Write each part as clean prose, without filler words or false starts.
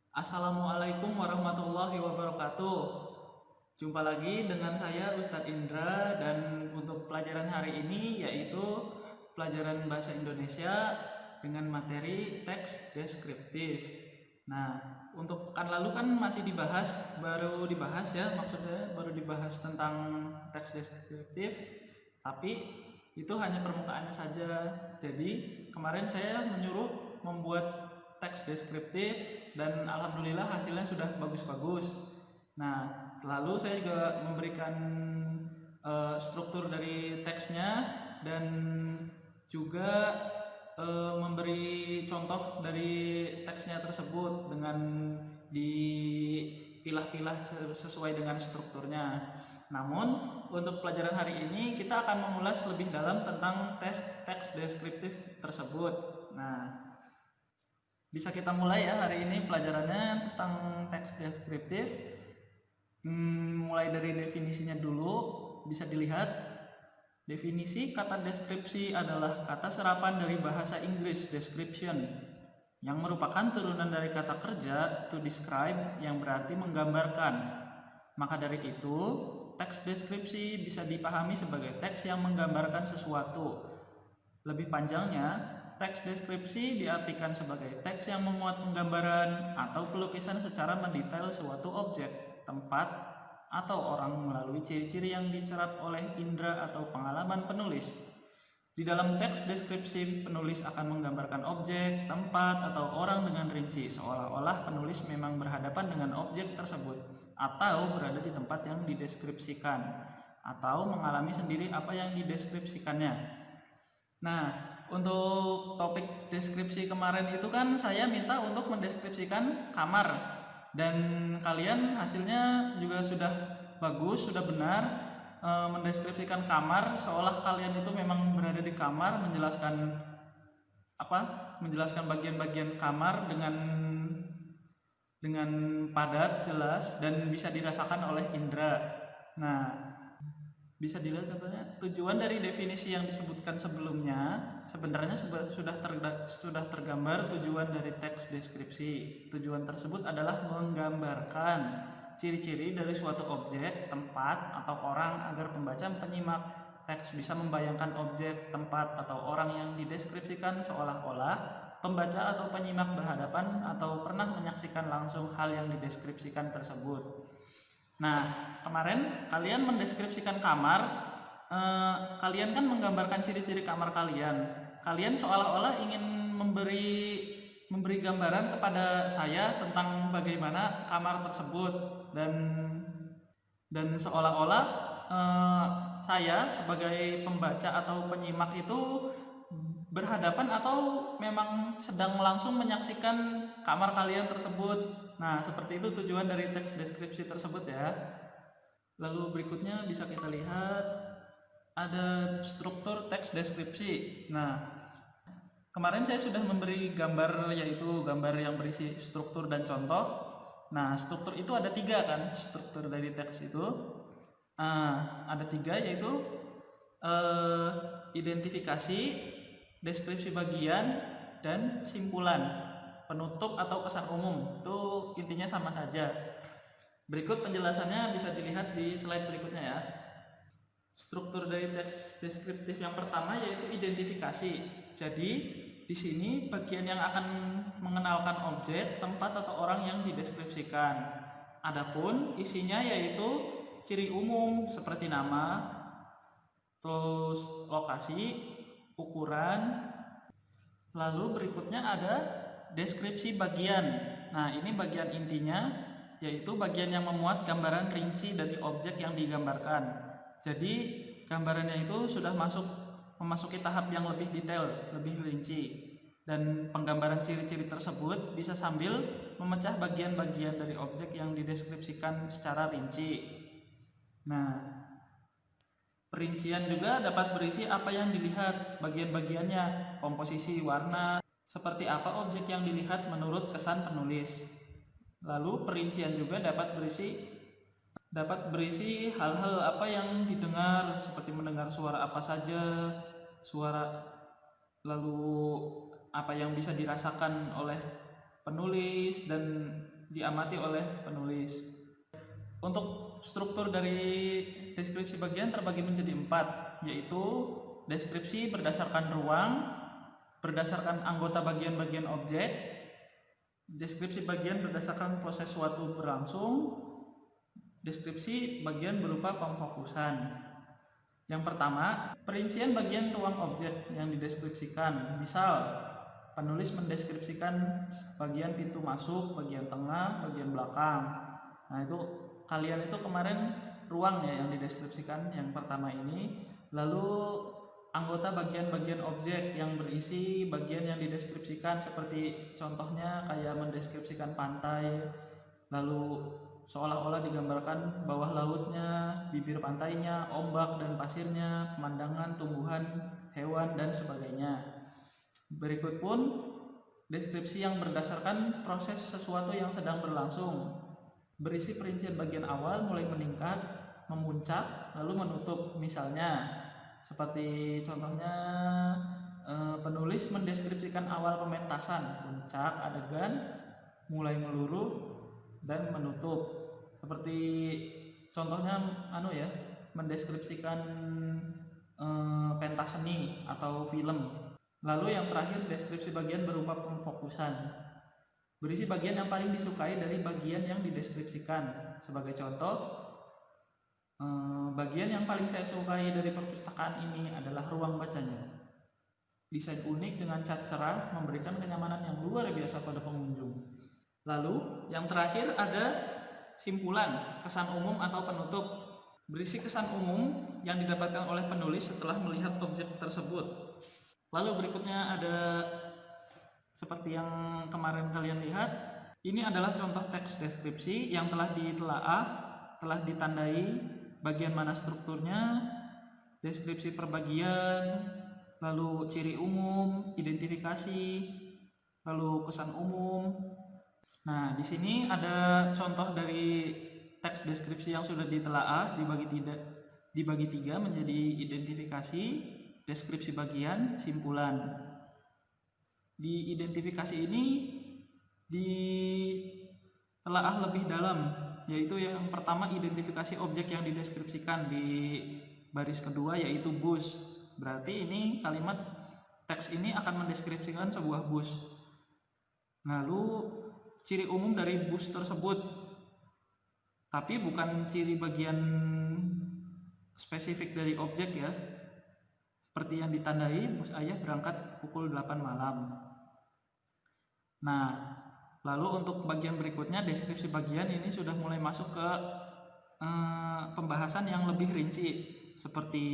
Assalamualaikum warahmatullahi wabarakatuh. Jumpa lagi dengan saya Ustadz Indra, dan untuk pelajaran hari ini yaitu pelajaran bahasa Indonesia dengan materi teks deskriptif. Nah, untuk pekan lalu kan baru dibahas ya, maksudnya baru dibahas tentang teks deskriptif, tapi itu hanya permukaannya saja. Jadi kemarin saya menyuruh membuat teks deskriptif dan alhamdulillah hasilnya sudah bagus-bagus. Nah, lalu saya juga memberikan struktur dari teksnya dan juga memberi contoh dari teksnya tersebut dengan dipilah-pilah sesuai dengan strukturnya. Namun untuk pelajaran hari ini kita akan mengulas lebih dalam tentang teks deskriptif tersebut. Nah, bisa kita mulai ya hari ini pelajarannya tentang teks deskriptif. Mulai dari definisinya dulu, bisa dilihat. Definisi kata deskripsi adalah kata serapan dari bahasa Inggris description, yang merupakan turunan dari kata kerja to describe, yang berarti menggambarkan. Maka dari itu, teks deskripsi bisa dipahami sebagai teks yang menggambarkan sesuatu. Lebih panjangnya, teks deskripsi diartikan sebagai teks yang memuat penggambaran atau pelukisan secara mendetail suatu objek, tempat, atau orang melalui ciri-ciri yang diserap oleh indera atau pengalaman penulis. Di dalam teks deskripsi, penulis akan menggambarkan objek, tempat, atau orang dengan rinci, seolah-olah penulis memang berhadapan dengan objek tersebut, atau berada di tempat yang dideskripsikan, atau mengalami sendiri apa yang dideskripsikannya. Nah, untuk topik deskripsi kemarin itu kan saya minta untuk mendeskripsikan kamar, dan kalian hasilnya juga sudah bagus, sudah benar, mendeskripsikan kamar seolah kalian itu memang berada di kamar, menjelaskan bagian-bagian kamar dengan padat, jelas, dan bisa dirasakan oleh indera. Nah, bisa dilihat contohnya, tujuan dari definisi yang disebutkan sebelumnya sebenarnya sudah tergambar tujuan dari teks deskripsi. Tujuan tersebut adalah menggambarkan ciri-ciri dari suatu objek, tempat, atau orang agar pembaca penyimak teks bisa membayangkan objek, tempat, atau orang yang dideskripsikan seolah-olah pembaca atau penyimak berhadapan atau pernah menyaksikan langsung hal yang dideskripsikan tersebut. Nah, kemarin kalian mendeskripsikan kamar, kalian kan menggambarkan ciri-ciri kamar kalian. Kalian seolah-olah ingin memberi gambaran kepada saya tentang bagaimana kamar tersebut, dan seolah-olah saya sebagai pembaca atau penyimak itu berhadapan atau memang sedang langsung menyaksikan kamar kalian tersebut. Nah, seperti itu tujuan dari teks deskripsi tersebut ya. Lalu berikutnya bisa kita lihat ada struktur teks deskripsi. Nah, kemarin saya sudah memberi gambar, yaitu gambar yang berisi struktur dan contoh. Nah, struktur itu ada 3 kan, struktur dari teks itu. Ada 3, yaitu identifikasi, deskripsi bagian, dan simpulan. Penutup atau kesan umum, itu intinya sama saja. Berikut penjelasannya bisa dilihat di slide berikutnya ya. Struktur dari teks deskriptif yang pertama yaitu identifikasi. Jadi di sini bagian yang akan mengenalkan objek, tempat, atau orang yang dideskripsikan. Adapun isinya yaitu ciri umum seperti nama, terus lokasi, ukuran. Lalu berikutnya ada deskripsi bagian. Nah, ini bagian intinya, yaitu bagian yang memuat gambaran rinci dari objek yang digambarkan. Jadi gambarannya itu sudah memasuki tahap yang lebih detail, lebih rinci, dan penggambaran ciri-ciri tersebut bisa sambil memecah bagian-bagian dari objek yang dideskripsikan secara rinci. Nah, perincian juga dapat berisi apa yang dilihat, bagian-bagiannya, komposisi, warna, seperti apa objek yang dilihat menurut kesan penulis. Lalu perincian juga dapat berisi hal-hal apa yang didengar, seperti mendengar suara apa saja, lalu apa yang bisa dirasakan oleh penulis, dan diamati oleh penulis. Untuk struktur dari deskripsi bagian terbagi menjadi 4, yaitu deskripsi berdasarkan ruang, berdasarkan anggota bagian-bagian objek, deskripsi bagian berdasarkan proses suatu berlangsung, deskripsi bagian berupa pemfokusan. Yang pertama, perincian bagian ruang objek yang dideskripsikan. Misal, penulis mendeskripsikan bagian pintu masuk, bagian tengah, bagian belakang. Nah, itu kalian itu kemarin ruang ya yang dideskripsikan yang pertama ini. Lalu anggota bagian-bagian objek yang berisi bagian yang dideskripsikan, seperti contohnya kayak mendeskripsikan pantai, lalu seolah-olah digambarkan bawah lautnya, bibir pantainya, ombak dan pasirnya, pemandangan, tumbuhan, hewan, dan sebagainya. Berikut pun deskripsi yang berdasarkan proses sesuatu yang sedang berlangsung, berisi perincian bagian awal mulai meningkat, memuncak, lalu menutup. Misalnya, seperti contohnya penulis mendeskripsikan awal pementasan, puncak adegan, mulai meluruh, dan menutup. Seperti contohnya mendeskripsikan pentas seni atau film. Lalu yang terakhir, deskripsi bagian berupa pemfokusan, berisi bagian yang paling disukai dari bagian yang dideskripsikan. Sebagai contoh, bagian yang paling saya sukai dari perpustakaan ini adalah ruang bacanya. Desain unik dengan cat cerah memberikan kenyamanan yang luar biasa pada pengunjung. Lalu yang terakhir ada simpulan, kesan umum atau penutup, berisi kesan umum yang didapatkan oleh penulis setelah melihat objek tersebut. Lalu berikutnya ada seperti yang kemarin kalian lihat, ini adalah contoh teks deskripsi yang telah ditelaah, telah ditandai bagian mana strukturnya, deskripsi per bagian, lalu ciri umum, identifikasi, lalu kesan umum. Nah, di sini ada contoh dari teks deskripsi yang sudah ditelaah dibagi tiga menjadi identifikasi, deskripsi bagian, simpulan. Di identifikasi ini ditelaah lebih dalam, yaitu yang pertama identifikasi objek yang dideskripsikan di baris kedua, yaitu bus. Berarti ini kalimat teks ini akan mendeskripsikan sebuah bus. Lalu ciri umum dari bus tersebut, tapi bukan ciri bagian spesifik dari objek ya, seperti yang ditandai bus ayah berangkat pukul 8 malam. Nah, lalu untuk bagian berikutnya, deskripsi bagian ini sudah mulai masuk ke pembahasan yang lebih rinci, seperti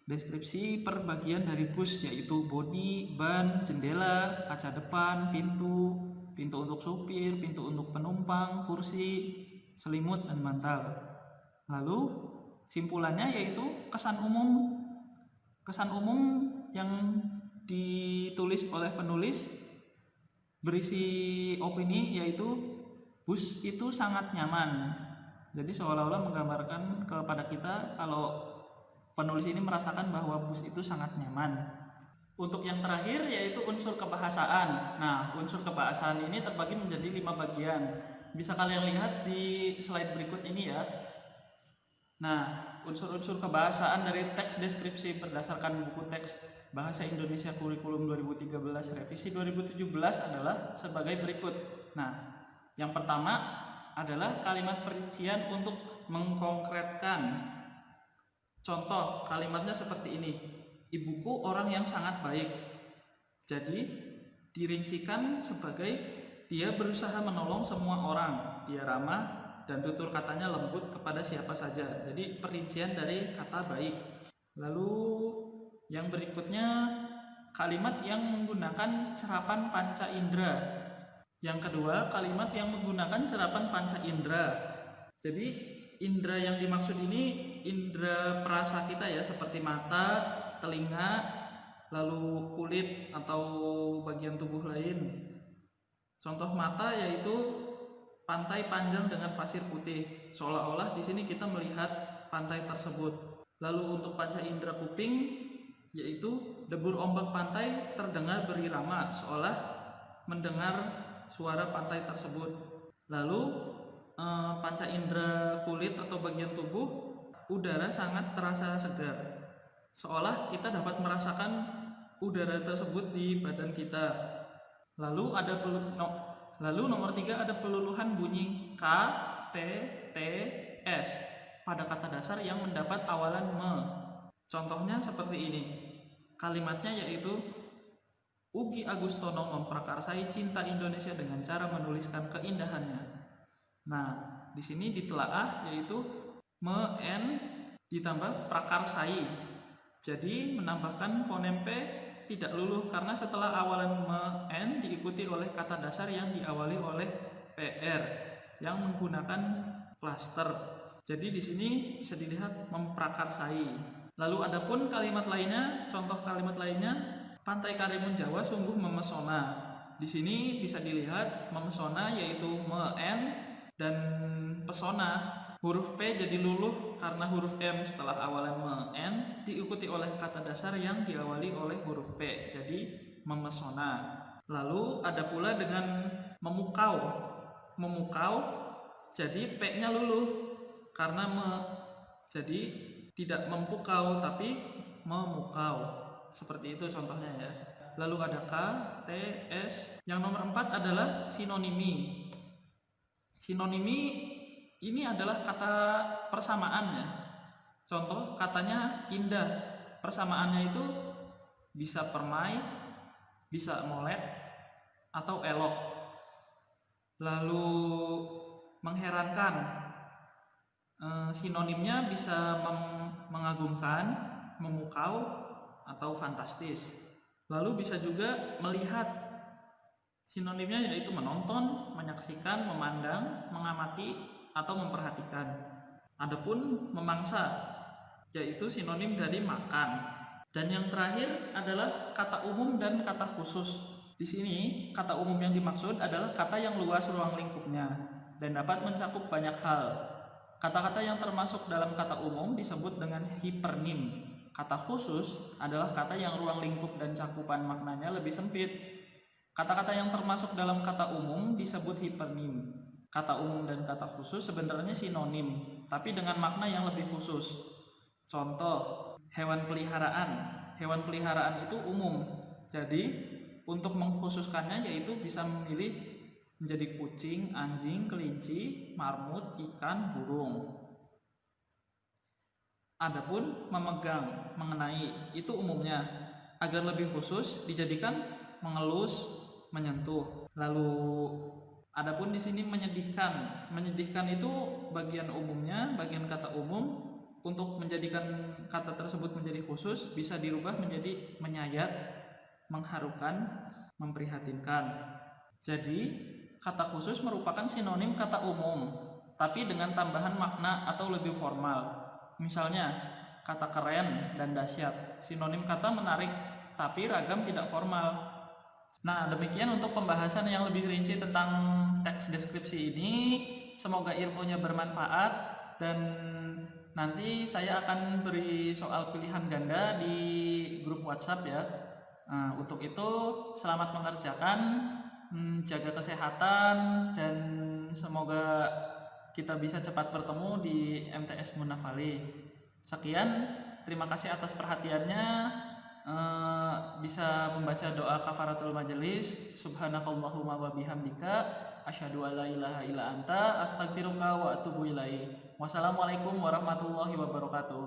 deskripsi per bagian dari bus, yaitu bodi, ban, jendela, kaca depan, pintu untuk supir, pintu untuk penumpang, kursi, selimut, dan bantal. Lalu simpulannya yaitu kesan umum yang ditulis oleh penulis, berisi opini, yaitu bus itu sangat nyaman. Jadi seolah-olah menggambarkan kepada kita kalau penulis ini merasakan bahwa bus itu sangat nyaman. Untuk yang terakhir yaitu unsur kebahasaan. Nah, unsur kebahasaan ini terbagi menjadi 5 bagian. Bisa kalian lihat di slide berikut ini ya. Nah, unsur-unsur kebahasaan dari teks deskripsi berdasarkan buku teks Bahasa Indonesia Kurikulum 2013 Revisi 2017 adalah sebagai berikut. Nah, yang pertama adalah kalimat perincian untuk mengkonkretkan. Contoh kalimatnya seperti ini. Ibuku orang yang sangat baik. Jadi dirincikan sebagai dia berusaha menolong semua orang. Dia ramah dan tutur katanya lembut kepada siapa saja. Jadi perincian dari kata baik. Lalu yang berikutnya kalimat yang menggunakan serapan panca indera. Yang kedua, kalimat yang menggunakan serapan panca indera. Jadi indera yang dimaksud ini indera perasa kita ya, seperti mata, telinga, lalu kulit atau bagian tubuh lain. Contoh mata yaitu pantai panjang dengan pasir putih. Seolah-olah di sini kita melihat pantai tersebut. Lalu untuk panca indera kuping yaitu debur ombak pantai terdengar berirama, seolah mendengar suara pantai tersebut. Lalu panca indera kulit atau bagian tubuh, udara sangat terasa segar. Seolah kita dapat merasakan udara tersebut di badan kita. Lalu nomor 3 ada peluluhan bunyi K, T, T, S pada kata dasar yang mendapat awalan me. Contohnya seperti ini. Kalimatnya yaitu Ugi Agustono memprakarsai cinta Indonesia dengan cara menuliskan keindahannya. Nah, di sini ditelaah yaitu me n ditambah prakarsai. Jadi menambahkan fonem P tidak luluh karena setelah awalan me n diikuti oleh kata dasar yang diawali oleh pr yang menggunakan klaster. Jadi di sini bisa dilihat memprakarsai. Lalu adapun kalimat lainnya, contoh kalimat lainnya, Pantai Karimun Jawa sungguh memesona. Di sini bisa dilihat memesona yaitu me n dan pesona. Huruf P jadi luluh karena huruf M setelah awalan me n diikuti oleh kata dasar yang diawali oleh huruf P. Jadi memesona. Lalu ada pula dengan memukau. Memukau jadi P-nya luluh karena me. Jadi tidak mempukau tapi memukau. Seperti itu contohnya ya. Lalu ada K, T, S. Yang nomor 4 adalah sinonimi. Sinonimi ini adalah kata persamaan ya. Contoh katanya indah. Persamaannya itu bisa permai, bisa molek, atau elok. Lalu mengherankan. Sinonimnya bisa mengagumkan, memukau, atau fantastis. Lalu bisa juga melihat. Sinonimnya yaitu menonton, menyaksikan, memandang, mengamati, atau memperhatikan. Adapun memangsa yaitu sinonim dari makan. Dan yang terakhir adalah kata umum dan kata khusus. Di sini kata umum yang dimaksud adalah kata yang luas ruang lingkupnya dan dapat mencakup banyak hal. Kata-kata yang termasuk dalam kata umum disebut dengan hipernim. Kata khusus adalah kata yang ruang lingkup dan cakupan maknanya lebih sempit. Kata-kata yang termasuk dalam kata umum disebut hipernim. Kata umum dan kata khusus sebenarnya sinonim, tapi dengan makna yang lebih khusus. Contoh, hewan peliharaan. Hewan peliharaan itu umum. Jadi, untuk mengkhususkannya yaitu bisa memilih menjadi kucing, anjing, kelinci, marmut, ikan, burung. Adapun memegang, mengenai itu umumnya. Agar lebih khusus dijadikan mengelus, menyentuh. Lalu adapun di sini menyedihkan. Menyedihkan itu bagian umumnya, bagian kata umum. Untuk menjadikan kata tersebut menjadi khusus bisa dirubah menjadi menyayat, mengharukan, memprihatinkan. Jadi kata khusus merupakan sinonim kata umum, tapi dengan tambahan makna atau lebih formal. Misalnya, kata keren dan dahsyat, sinonim kata menarik, tapi ragam tidak formal. Nah, demikian untuk pembahasan yang lebih rinci tentang teks deskripsi ini. Semoga ilmunya bermanfaat dan nanti saya akan beri soal pilihan ganda di grup WhatsApp ya. Nah, untuk itu selamat mengerjakan, jaga kesehatan dan semoga kita bisa cepat bertemu di MTS Munafali. Sekian, terima kasih atas perhatiannya. Bisa membaca doa kafaratul majelis. Subhanakallahumma wa bihamdika asyhadu an la ilaha illa anta astaghfiruka wa atubu ilaik. Wassalamualaikum warahmatullahi wabarakatuh.